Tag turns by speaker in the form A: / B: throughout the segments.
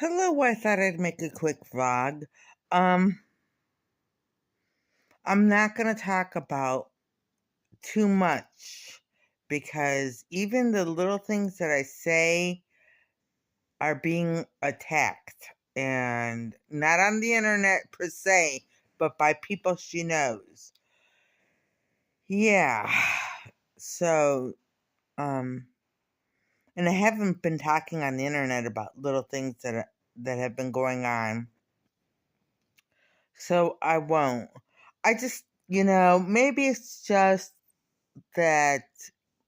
A: Hello, I thought I'd make a quick vlog. Um, I'm not gonna talk about too much because even the little things that I say are being attacked, and not on the internet per se, but by people she knows. Yeah. So, um, and I haven't been talking on the internet about little things that have been going on. So I won't. I just, maybe it's just that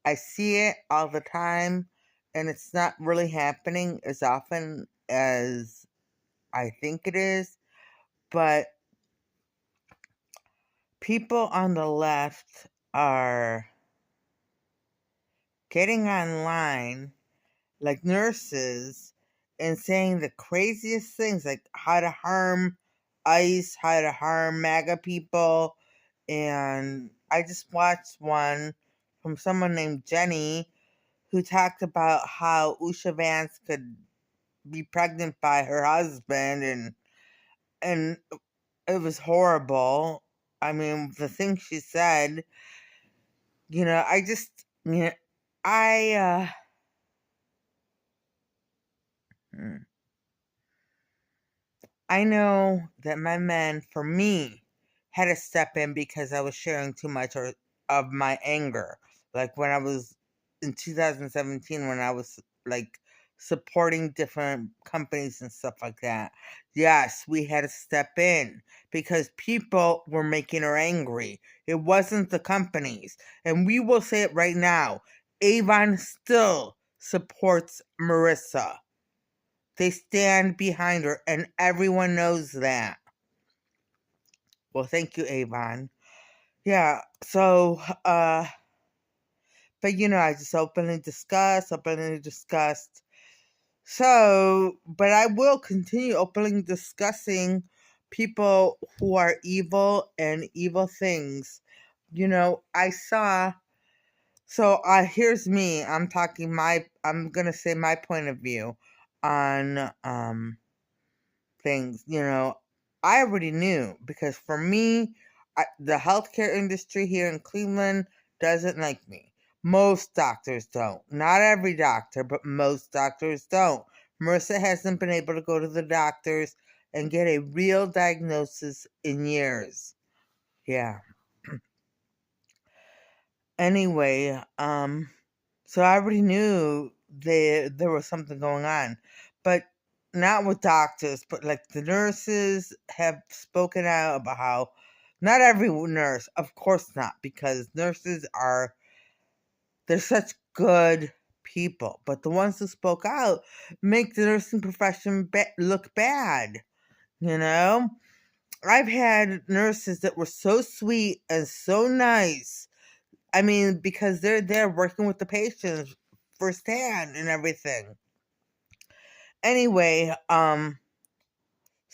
A: I see it all the time and it's not really happening as often as I think it is. But people on the left are getting online, like nurses, and saying the craziest things, like how to harm ICE, how to harm MAGA people. And I just watched one from someone named Jenny who talked about how Usha Vance could be pregnant by her husband, and it was horrible. I mean, the things she said, I just, I, hmm, I know that my men, for me, had to step in because I was sharing too much of my anger. Like when I was in 2017, when I was like supporting different companies and stuff like that. Yes, we had to step in because people were making her angry. It wasn't the companies. And we will say it right now, Avon still supports Marissa. They stand behind her, and everyone knows that. Well, thank you, Avon. Yeah, so, but I just openly discussed. So, but I will continue openly discussing people who are evil and evil things. I saw, so here's me. I'm gonna say my point of view on, things. I already knew because for me, the healthcare industry here in Cleveland doesn't like me. Most doctors don't. Not every doctor, but most doctors don't. Marissa hasn't been able to go to the doctors and get a real diagnosis in years. Yeah. Anyway, so I already knew there was something going on, but not with doctors, but like the nurses have spoken out about how not every nurse, of course not, because they're such good people, but the ones who spoke out make the nursing profession look bad. You know, I've had nurses that were so sweet and so nice. I mean, because they're there working with the patients firsthand and everything. Anyway, so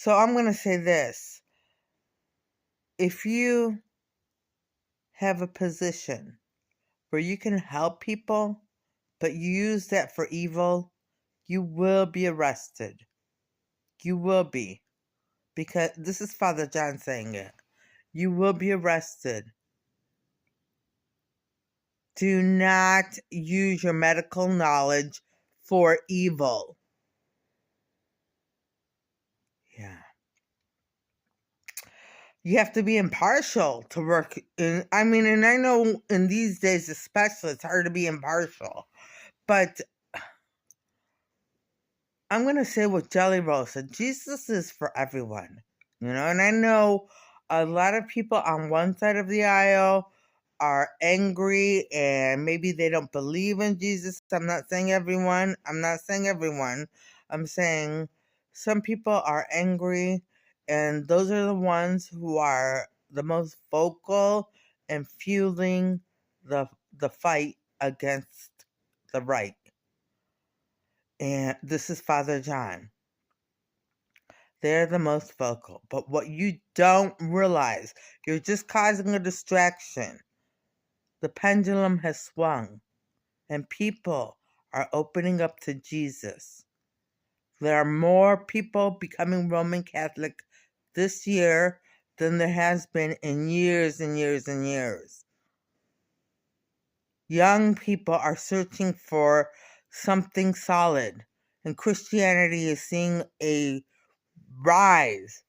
A: I'm gonna say this. If you have a position where you can help people, but you use that for evil, you will be arrested. You will be. Because this is Father John saying it. You will be arrested. Do not use your medical knowledge for evil. Yeah. You have to be impartial to work in, I mean, and I know in these days especially it's hard to be impartial, but I'm going to say what Jelly Roll said, Jesus is for everyone, and I know a lot of people on one side of the aisle are angry and maybe they don't believe in Jesus. I'm not saying everyone. I'm saying some people are angry, and those are the ones who are the most vocal and fueling the fight against the right. And this is Father John. They're the most vocal. But what you don't realize, you're just causing a distraction. The pendulum has swung, and people are opening up to Jesus. There are more people becoming Roman Catholic this year than there has been in years and years and years. Young people are searching for something solid, and Christianity is seeing a rise.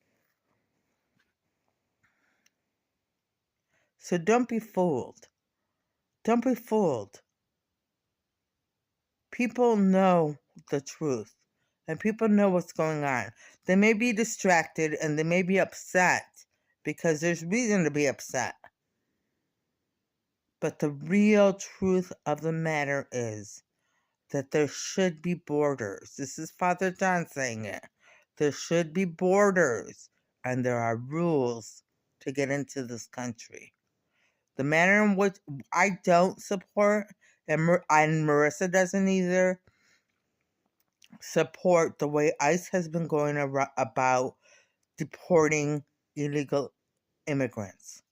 A: So don't be fooled. Don't be fooled. People know the truth, and people know what's going on. They may be distracted and they may be upset because there's reason to be upset. But the real truth of the matter is that there should be borders. This is Father John saying it. There should be borders, and there are rules to get into this country. The manner in which I don't support, and Marissa doesn't either, support the way ICE has been going about deporting illegal immigrants.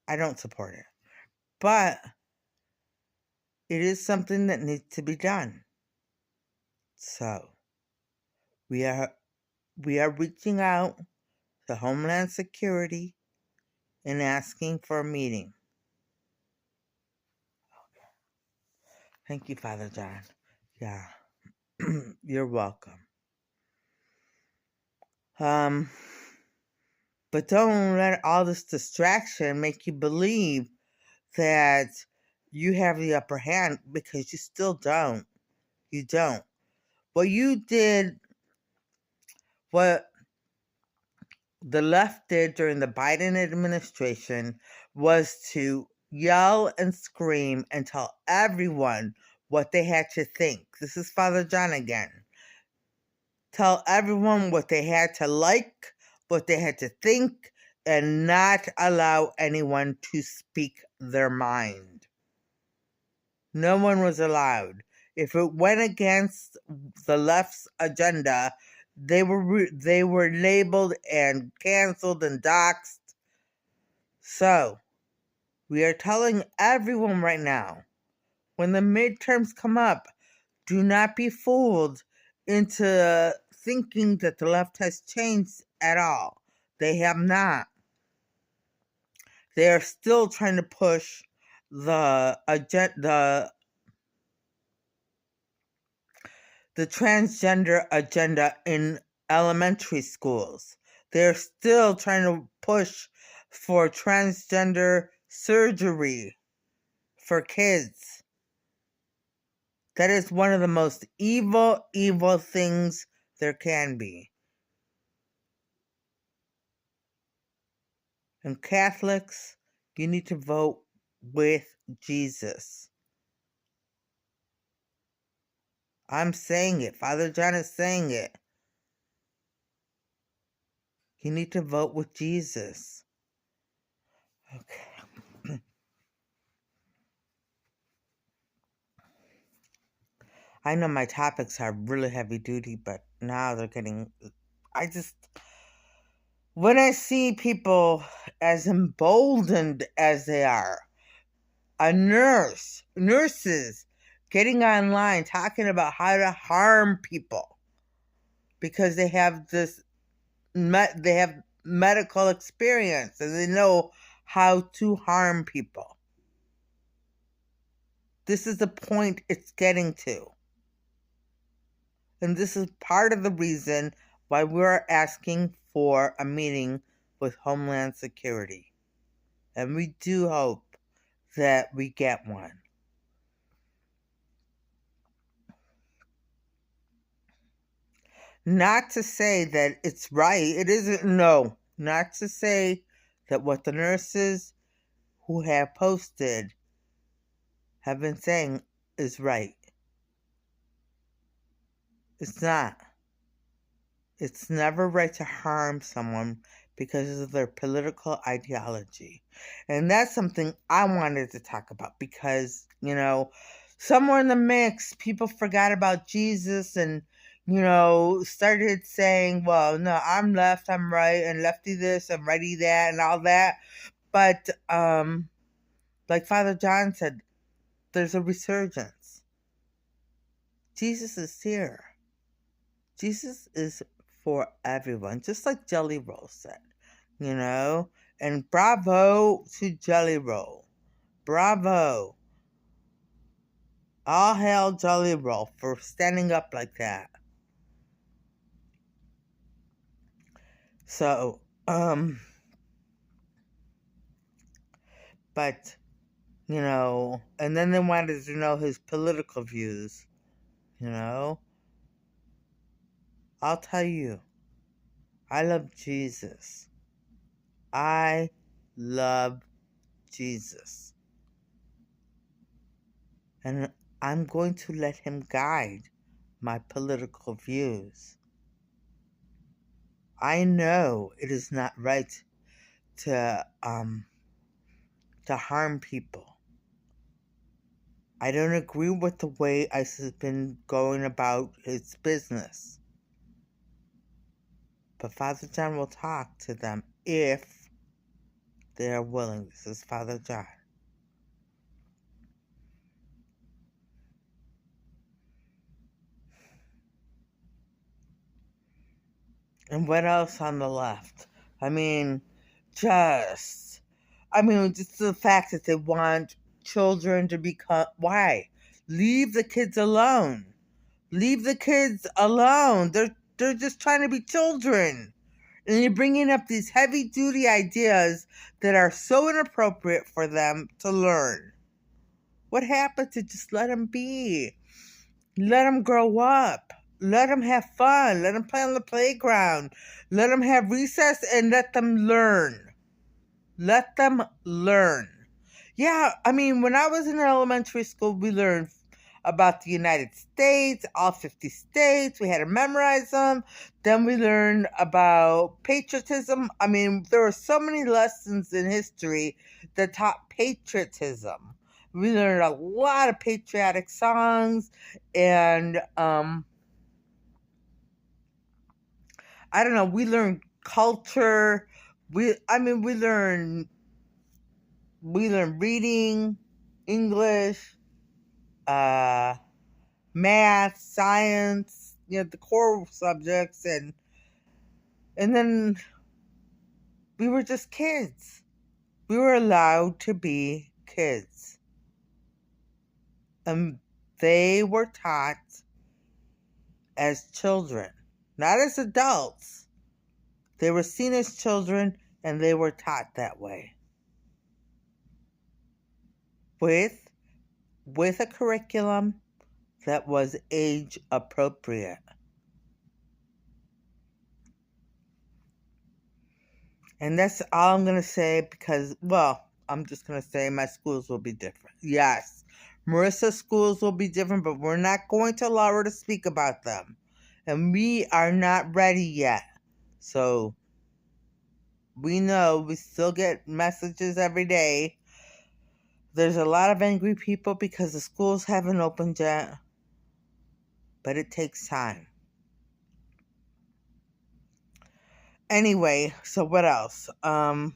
A: I don't support it. But it is something that needs to be done. So we are reaching out to Homeland Security and asking for a meeting. Thank you, Father John. Yeah. You're welcome. But don't let all this distraction make you believe that you have the upper hand, because you still don't. You don't. What you did, what the left did during the Biden administration, was to yell and scream and tell everyone what they had to think. This is Father John again. Tell everyone what they had to like, what they had to think, and not allow anyone to speak their mind. No one was allowed. If it went against the left's agenda, they were labeled and canceled and doxxed. So, we are telling everyone right now, when the midterms come up, do not be fooled into thinking that the left has changed at all. They have not. They are still trying to push the transgender agenda in elementary schools. They're still trying to push for transgender surgery for kids. That is one of the most evil things there can be. And Catholics, you need to vote with Jesus. I'm saying it. Father John is saying it. You need to vote with Jesus. Okay. I know my topics are really heavy duty, but now they're getting... When I see people as emboldened as they are, nurses getting online talking about how to harm people because they have medical experience and they know how to harm people. This is the point it's getting to. And this is part of the reason why we're asking for a meeting with Homeland Security. And we do hope that we get one. Not to say that it's right. It isn't. No. Not to say that what the nurses who have posted have been saying is right. It's not. It's never right to harm someone because of their political ideology. And that's something I wanted to talk about because, somewhere in the mix, people forgot about Jesus and, started saying, well, no, I'm left, I'm right, and lefty this and righty that and all that. But, like Father John said, there's a resurgence. Jesus is here. Jesus is for everyone, just like Jelly Roll said, you know? And bravo to Jelly Roll. Bravo. All hail Jelly Roll for standing up like that. So, but, you know, and then they wanted to know his political views, you know? I'll tell you, I love Jesus. I love Jesus. And I'm going to let him guide my political views. I know it is not right to harm people. I don't agree with the way ICE has been going about its business. But Father John will talk to them if they are willing. This is Father John. And what else on the left? I mean, just the fact that they want children to become. Why? Leave the kids alone. Leave the kids alone. They're just trying to be children. And you're bringing up these heavy duty ideas that are so inappropriate for them to learn. What happened to just let them be? Let them grow up. Let them have fun. Let them play on the playground. Let them have recess and let them learn. Let them learn. Yeah, I mean, when I was in elementary school, we learned about the United States, all 50 states. We had to memorize them. Then we learned about patriotism. I mean, there were so many lessons in history that taught patriotism. We learned a lot of patriotic songs, and I don't know, we learned culture. We learned reading, English, math, science, the core subjects, and then we were just kids. We were allowed to be kids. And they were taught as children, not as adults. They were seen as children and they were taught that way. With a curriculum that was age appropriate. And that's all I'm going to say because, well, I'm just going to say my schools will be different. Yes, Marissa's schools will be different, but we're not going to allow her to speak about them. And we are not ready yet. So we know we still get messages every day. There's a lot of angry people because the schools haven't opened yet. But it takes time. Anyway, so what else? I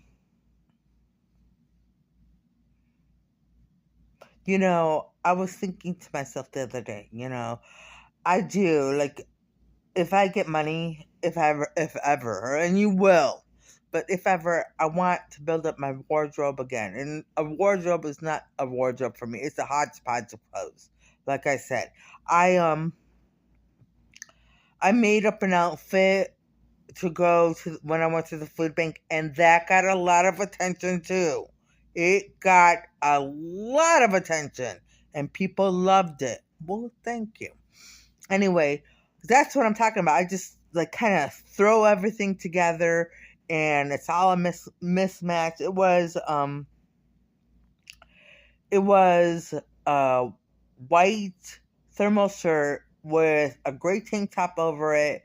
A: was thinking to myself the other day, I do, like, if I get money, if ever, and you will, but if ever, I want to build up my wardrobe again. And a wardrobe is not a wardrobe for me. It's a hodgepodge of clothes. Like I said, I made up an outfit to go to when I went to the food bank, and that got a lot of attention too. It got a lot of attention, and people loved it. Well, thank you. Anyway, that's what I'm talking about. I just like kind of throw everything together, and it's all a mismatch. It was a white thermal shirt with a gray tank top over it,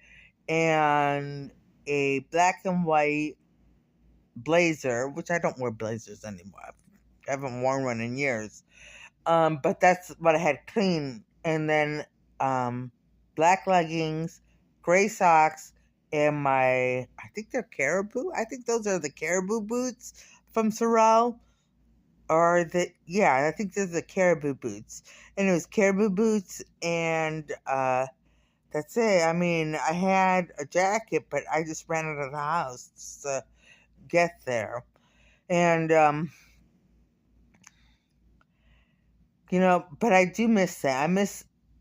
A: and a black and white blazer, which I don't wear blazers anymore. I haven't worn one in years. But that's what I had clean. And then black leggings, gray socks, and I think they're Caribou. I think those are the Caribou boots from Sorel. I think those are the Caribou boots. And it was Caribou boots and That's it. I mean, I had a jacket, but I just ran out of the house to get there. And, but I do miss that.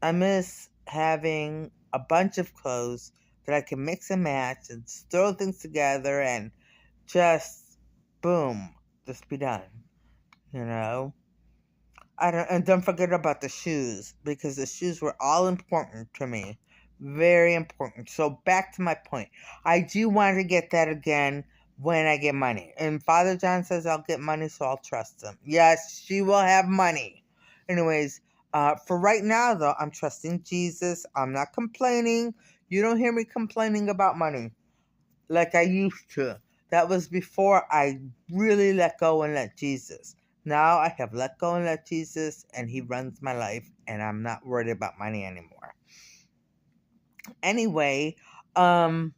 A: I miss having a bunch of clothes that I can mix and match and throw things together and just boom, just be done. You know? And don't forget about the shoes, because the shoes were all important to me. Very important. So back to my point. I do want to get that again when I get money. And Father John says I'll get money, so I'll trust him. Yes, she will have money. Anyways, for right now though, I'm trusting Jesus. I'm not complaining. You don't hear me complaining about money like I used to. That was before I really let go and let Jesus. Now I have let go and let Jesus, and He runs my life, and I'm not worried about money anymore. Anyway, um,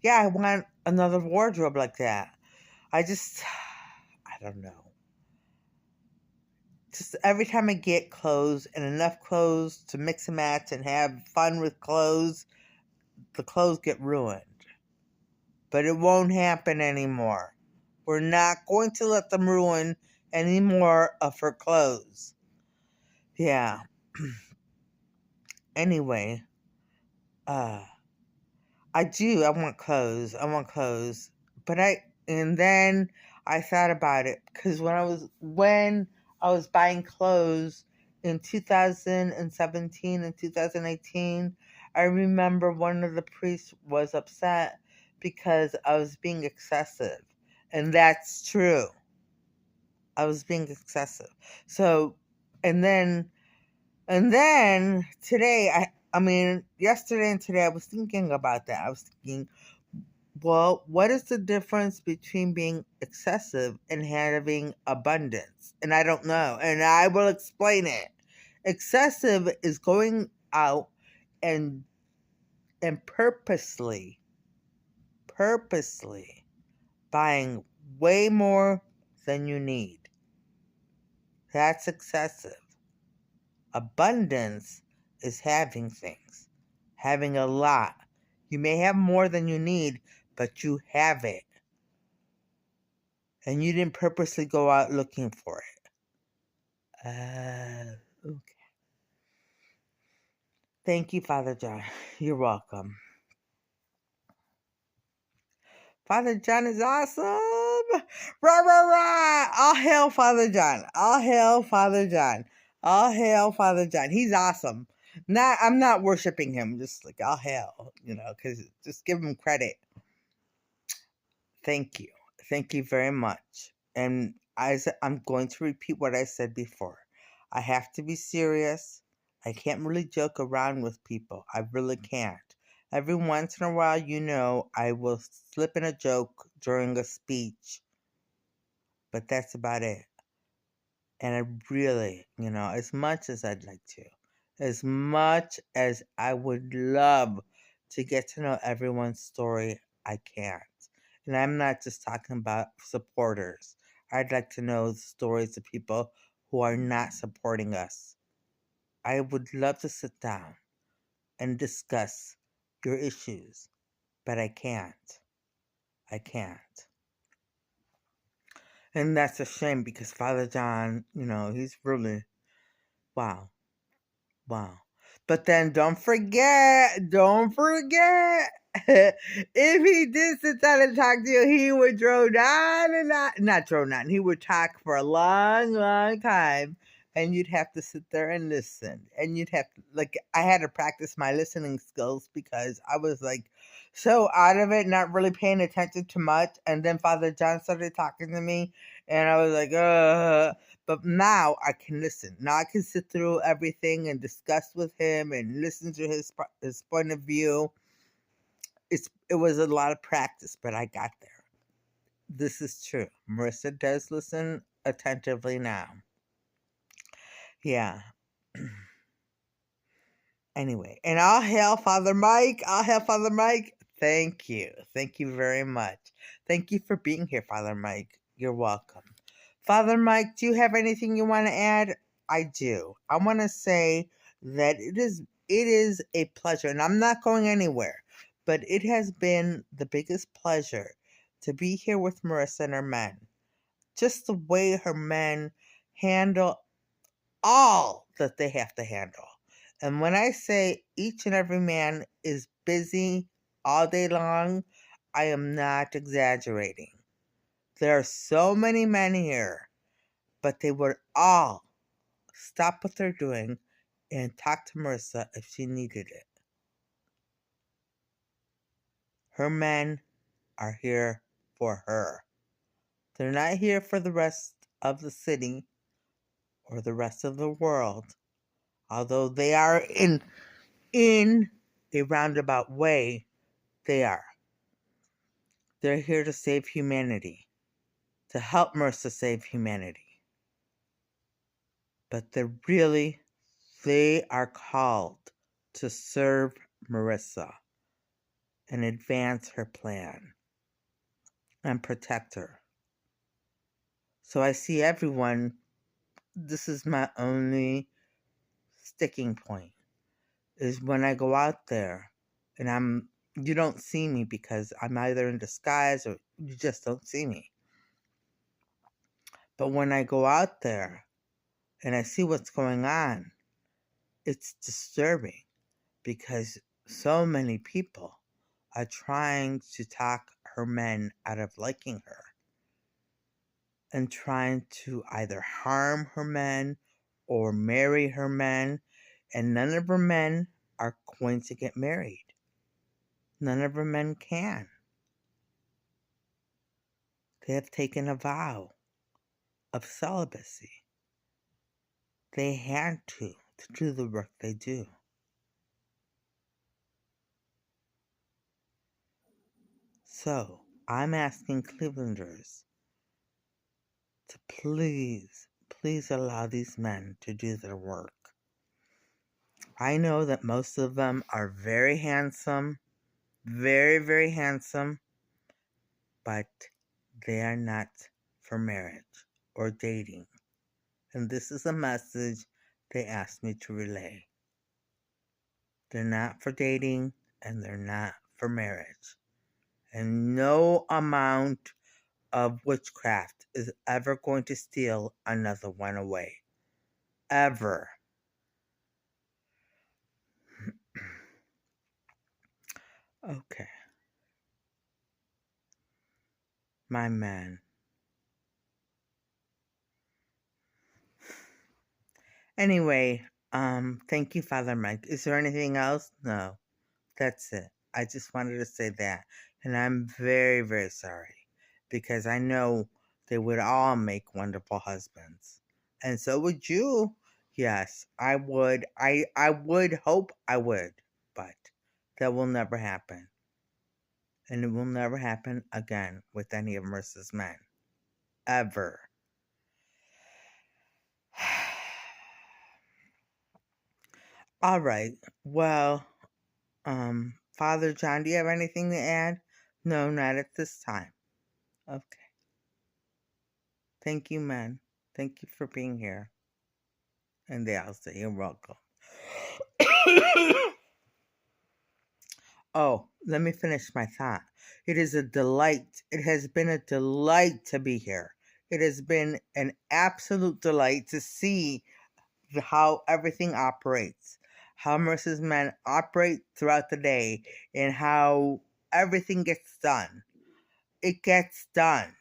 A: yeah, I want another wardrobe like that. I just, I don't know. Just every time I get clothes and enough clothes to mix and match and have fun with clothes, the clothes get ruined. But it won't happen anymore. We're not going to let them ruin any more of her clothes. Yeah. Anyway, uh, I do. I want clothes. I want clothes. And then I thought about it, because when I was buying clothes in 2017 and 2018, I remember one of the priests was upset because I was being excessive. And that's true. I was being excessive. So, and then today, I mean, yesterday and today, I was thinking about that. I was thinking, well, what is the difference between being excessive and having abundance? And I don't know. And I will explain it. Excessive is going out and purposely buying way more than you need. That's excessive. Abundance is having things, having a lot. You may have more than you need, but you have it. And you didn't purposely go out looking for it. Okay. Thank you, Father John. You're welcome. Father John is awesome. Rah, rah, rah. All hail Father John. All hail Father John. All hail Father John. He's awesome. I'm not worshiping him. Just like all hail, because just give him credit. Thank you. Thank you very much. And I'm going to repeat what I said before. I have to be serious. I can't really joke around with people. I really can't. Every once in a while, I will slip in a joke during a speech, but that's about it. And I really, as much as I'd like to, as much as I would love to get to know everyone's story, I can't. And I'm not just talking about supporters. I'd like to know the stories of people who are not supporting us. I would love to sit down and discuss your issues, but I can't. I can't. And that's a shame, because Father John, he's really, wow. Wow. But then don't forget, if he did sit down and talk to you, he would drone on and on, not drone on, he would talk for a long, long time. And you'd have to sit there and listen. And you'd have to, like, I had to practice my listening skills, because I was like so out of it, not really paying attention to much. And then Father John started talking to me, and I was like, but now I can listen. Now I can sit through everything and discuss with him and listen to his point of view. It was a lot of practice, but I got there. This is true. Marissa does listen attentively now. Yeah. Anyway, and I'll hail Father Mike. I'll hail Father Mike. Thank you. Thank you very much. Thank you for being here, Father Mike. You're welcome. Father Mike, do you have anything you want to add? I do. I want to say that it is a pleasure, and I'm not going anywhere, but it has been the biggest pleasure to be here with Marissa and her men. Just the way her men handle all that they have to handle. And when I say each and every man is busy all day long, I am not exaggerating. There are so many men here, but they would all stop what they're doing and talk to Marissa if she needed it. Her men are here for her. They're not here for the rest of the city or the rest of the world, although they are in a roundabout way, they are. They're here to save humanity, to help Marissa save humanity. But they are called to serve Marissa and advance her plan and protect her. So I see everyone, this is my only sticking point, is when I go out there and you don't see me because I'm either in disguise or you just don't see me. But when I go out there and I see what's going on, it's disturbing because so many people are trying to talk her men out of liking her and trying to either harm her men or marry her men, and none of her men are going to get married. None of her men can. They have taken a vow of celibacy. They had to do the work they do. So, I'm asking Clevelanders to please allow these men to do their work. I know that most of them are very handsome, very, very handsome, but they are not for marriage or dating. And this is a message they asked me to relay. They're not for dating and they're not for marriage. And no amount of witchcraft is ever going to steal another one away. Ever. Okay. My man. Anyway, thank you, Father Mike. Is there anything else? No. That's it. I just wanted to say that. And I'm very, very sorry. Because I know they would all make wonderful husbands. And so would you. Yes, I would. I would hope I would. But that will never happen. And it will never happen again with any of Marissa's men. Ever. All right. Well, Father John, do you have anything to add? No, not at this time. Okay. Thank you, man. Thank you for being here. And they all say you're welcome. Oh, let me finish my thought. It is a delight. It has been a delight to be here. It has been an absolute delight to see how everything operates, how Marissa's men operate throughout the day, and how everything gets done. It gets done.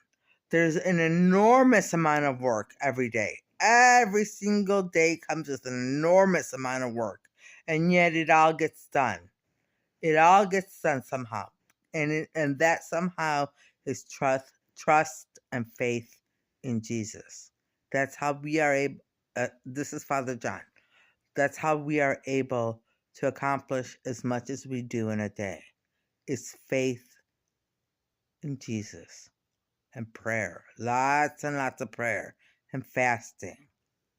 A: There's an enormous amount of work every day. Every single day comes with an enormous amount of work, and yet it all gets done. It all gets done somehow, and that somehow is trust and faith in Jesus. That's how we are able. This is Father John. That's how we are able to accomplish as much as we do in a day. It's faith in Jesus and prayer. Lots and lots of prayer and fasting.